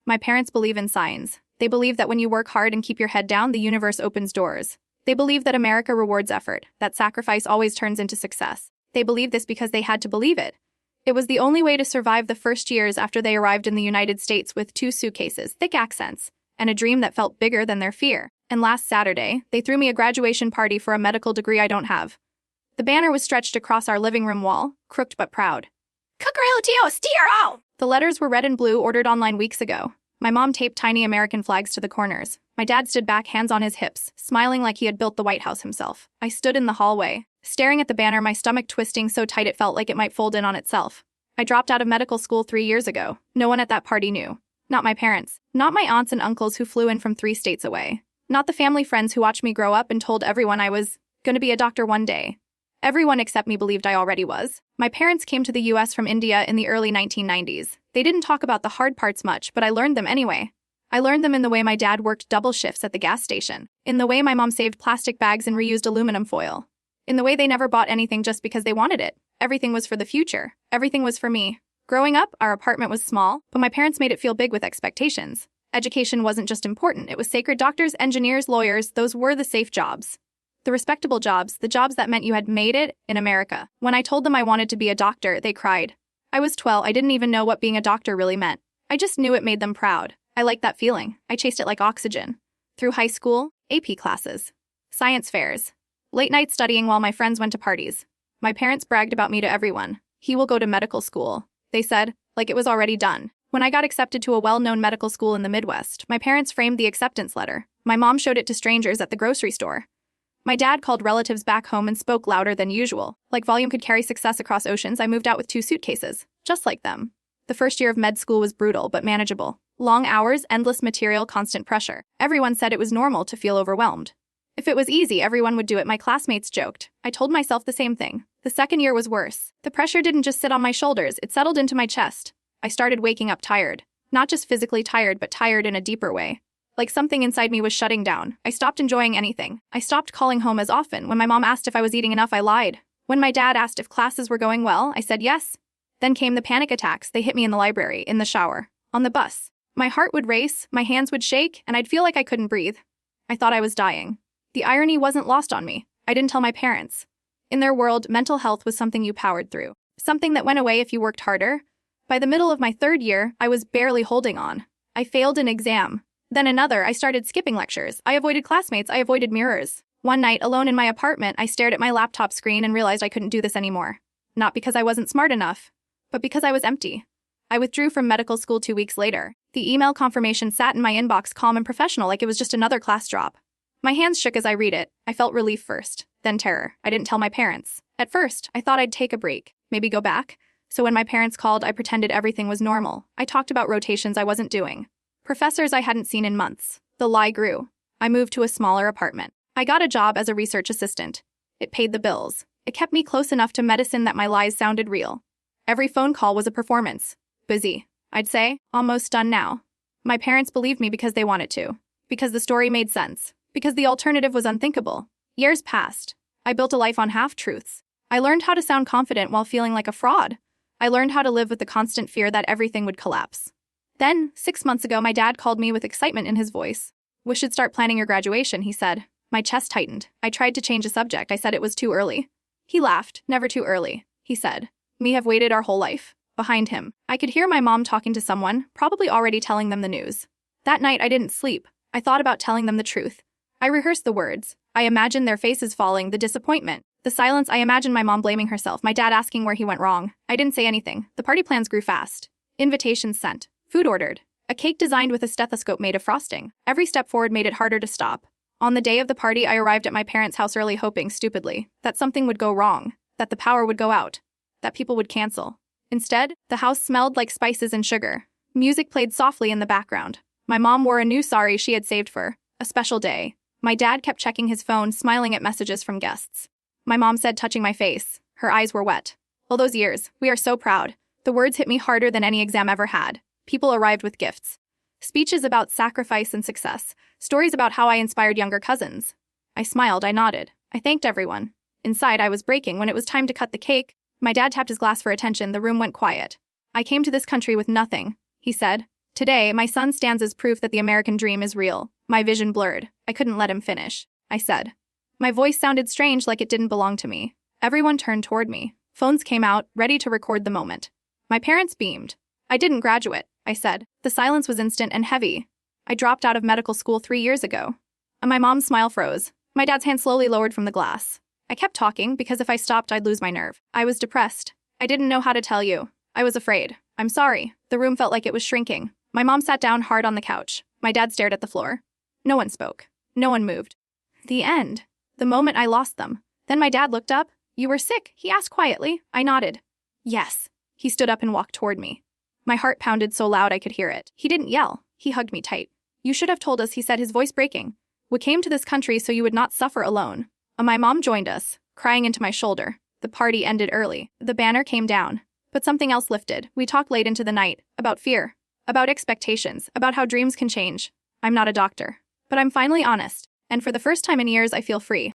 My parents believe in signs. They believe that when you work hard and keep your head down, the universe opens doors. They believe that America rewards effort, that sacrifice always turns into success. They believe this because they had to believe it. It was the only way to survive the first years after they arrived in the United States with 2 suitcases, thick accents, and a dream that felt bigger than their fear. And last Saturday, they threw me a graduation party for a medical degree I don't have. The banner was stretched across our living room wall, crooked but proud. The letters were red and blue, ordered online weeks ago. My mom taped tiny American flags to the corners. My dad stood back, hands on his hips, smiling like he had built the White House himself. I stood in the hallway, staring at the banner, my stomach twisting so tight it felt like it might fold in on itself. I dropped out of medical school 3 years ago. No one at that party knew. Not my parents. Not my aunts and uncles who flew in from 3 states away. Not the family friends who watched me grow up and told everyone I was going to be a doctor one day. Everyone except me believed I already was. My parents came to the US from India in the early 1990s. They didn't talk about the hard parts much, but I learned them anyway. I learned them in the way my dad worked double shifts at the gas station, in the way my mom saved plastic bags and reused aluminum foil, in the way they never bought anything just because they wanted it. Everything was for the future. Everything was for me. Growing up, our apartment was small, but my parents made it feel big with expectations. Education wasn't just important, it was sacred. Doctors, engineers, lawyers, those were the safe jobs. The respectable jobs, the jobs that meant you had made it in America. When I told them I wanted to be a doctor, they cried. I was 12, I didn't even know what being a doctor really meant. I just knew it made them proud. I liked that feeling. I chased it like oxygen. Through high school, AP classes, science fairs, late night studying while my friends went to parties. My parents bragged about me to everyone. He will go to medical school, they said, like it was already done. When I got accepted to a well-known medical school in the Midwest, my parents framed the acceptance letter. My mom showed it to strangers at the grocery store. My dad called relatives back home and spoke louder than usual. Like volume could carry success across oceans, I moved out with 2 suitcases, just like them. The first year of med school was brutal but manageable. Long hours, endless material, constant pressure. Everyone said it was normal to feel overwhelmed. If it was easy, everyone would do it, my classmates joked. I told myself the same thing. The second year was worse. The pressure didn't just sit on my shoulders, it settled into my chest. I started waking up tired. Not just physically tired, but tired in a deeper way. Like something inside me was shutting down. I stopped enjoying anything. I stopped calling home as often. When my mom asked if I was eating enough, I lied. When my dad asked if classes were going well, I said yes. Then came the panic attacks. They hit me in the library, in the shower, on the bus. My heart would race, my hands would shake, and I'd feel like I couldn't breathe. I thought I was dying. The irony wasn't lost on me. I didn't tell my parents. In their world, mental health was something you powered through. Something that went away if you worked harder. By the middle of my 3rd year, I was barely holding on. I failed an exam. Then another. I started skipping lectures. I avoided classmates. I avoided mirrors. One night, alone in my apartment, I stared at my laptop screen and realized I couldn't do this anymore. Not because I wasn't smart enough, but because I was empty. I withdrew from medical school 2 weeks later. The email confirmation sat in my inbox, calm and professional, like it was just another class drop. My hands shook as I read it. I felt relief first, then terror. I didn't tell my parents. At first, I thought I'd take a break, maybe go back. So when my parents called, I pretended everything was normal. I talked about rotations I wasn't doing. Professors I hadn't seen in months. The lie grew. I moved to a smaller apartment. I got a job as a research assistant. It paid the bills. It kept me close enough to medicine that my lies sounded real. Every phone call was a performance. Busy, I'd say, almost done now. My parents believed me because they wanted to. Because the story made sense. Because the alternative was unthinkable. Years passed. I built a life on half-truths. I learned how to sound confident while feeling like a fraud. I learned how to live with the constant fear that everything would collapse. Then, 6 months ago, my dad called me with excitement in his voice. "We should start planning your graduation," he said. My chest tightened. I tried to change the subject. I said it was too early. He laughed. "Never too early," he said. "We have waited our whole life." Behind him, I could hear my mom talking to someone, probably already telling them the news. That night, I didn't sleep. I thought about telling them the truth. I rehearsed the words. I imagined their faces falling, the disappointment, the silence. I imagined my mom blaming herself, my dad asking where he went wrong. I didn't say anything. The party plans grew fast. Invitations sent. Food ordered. A cake designed with a stethoscope made of frosting. Every step forward made it harder to stop. On the day of the party, I arrived at my parents' house early, hoping, stupidly, that something would go wrong, that the power would go out, that people would cancel. Instead, the house smelled like spices and sugar. Music played softly in the background. My mom wore a new sari she had saved for a special day. My dad kept checking his phone, smiling at messages from guests. My mom said, touching my face. Her eyes were wet. "All those years, we are so proud." The words hit me harder than any exam ever had. People arrived with gifts. Speeches about sacrifice and success. Stories about how I inspired younger cousins. I smiled, I nodded. I thanked everyone. Inside, I was breaking. When it was time to cut the cake, my dad tapped his glass for attention. The room went quiet. "I came to this country with nothing," he said. Today, my son stands as proof that the American dream is real. My vision blurred. I couldn't let him finish. I said. My voice sounded strange, like it didn't belong to me. Everyone turned toward me. Phones came out, ready to record the moment. My parents beamed. I didn't graduate, I said. The silence was instant and heavy. I dropped out of medical school 3 years ago. My mom's smile froze. My dad's hand slowly lowered from the glass. I kept talking because if I stopped, I'd lose my nerve. I was depressed. I didn't know how to tell you. I was afraid. I'm sorry. The room felt like it was shrinking. My mom sat down hard on the couch. My dad stared at the floor. No one spoke. No one moved. The end. The moment I lost them. Then my dad looked up. You were sick, he asked quietly. I nodded. Yes. He stood up and walked toward me. My heart pounded so loud I could hear it. He didn't yell. He hugged me tight. You should have told us, he said, his voice breaking. We came to this country so you would not suffer alone. My mom joined us, crying into my shoulder. The party ended early. The banner came down. But something else lifted. We talked late into the night. About fear. About expectations. About how dreams can change. I'm not a doctor. But I'm finally honest. And for the first time in years, I feel free.